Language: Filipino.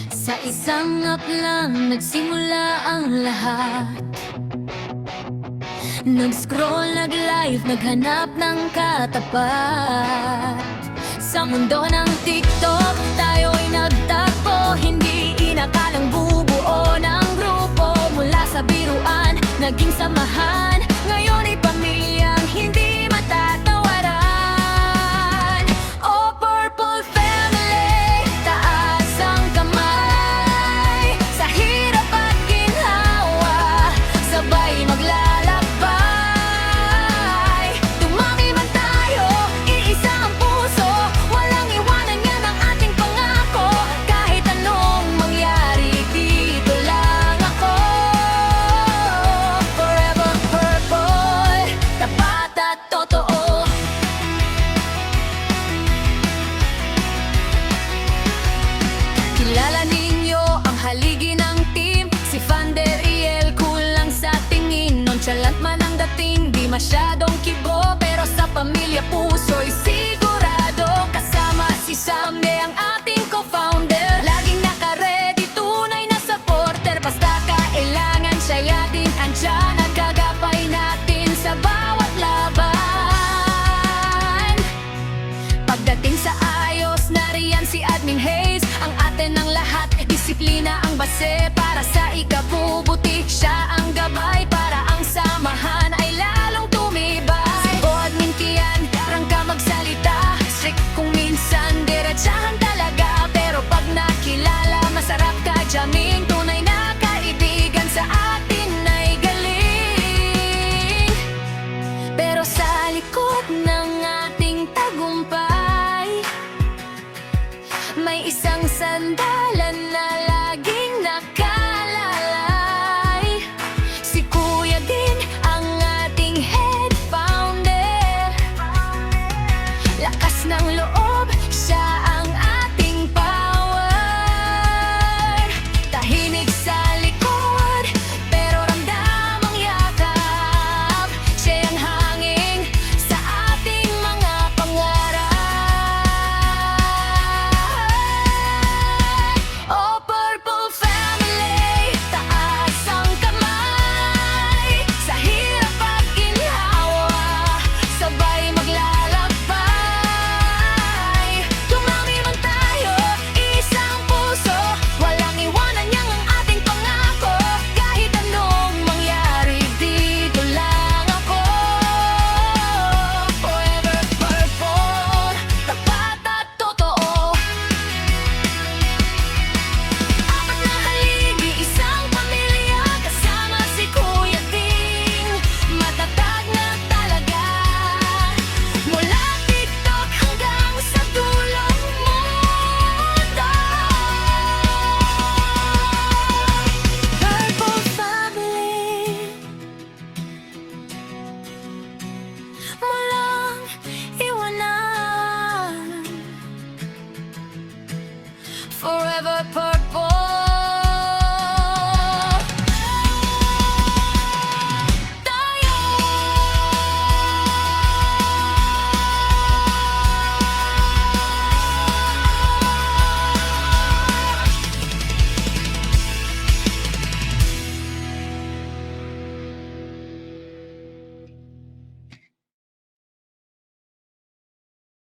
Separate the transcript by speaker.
Speaker 1: Sa isang lang nagsimula ang lahat. Nag-scroll, nag-live, naghanap ng katapat. Sa mundo ng TikTok, tayo'y nagtagpo. Hindi inakalang bubuo ng grupo. Mula sa biruan, naging samahan. Ngayon ay pamilyang hindi matatawaran. Oh, Purple Family, taas ang kamay. Sa hirap at ginhawa, sabay maglalakbay. Dumami man tayo, iisa ang puso. Walang iwanan yan ang ating pangako. Kahit anong mangyari, dito lang ako. Forever purple, tapat at totoo. Kilala ninyo ang haligi ng team. Si Fander Riel, kulang sa tingin. Nonchalant man ang dating, di masyadong kibo. Pero sa pamilya puso'y sigurado. Kasama si Samne, ang ating co-founder. Laging naka-ready, tunay na supporter. Basta kailangan siya din andyan. At gagapay natin sa bawat laban. Pagdating sa ayos, nariyan si Admin Hayes. Ang atin ng lahat, disiplina ang base. Para sa ikabubuti, siya ang gabay. Para ang samahan ay lalong tumibay. Si Admin Kian, rangka magsalita. Strict kung minsan, diretsahan talaga. Pero pag nakilala, masarap ka jamming. Tunay na kaibigan sa atin ay galing. Pero sa likod ng ating tagumpay, may isang sandal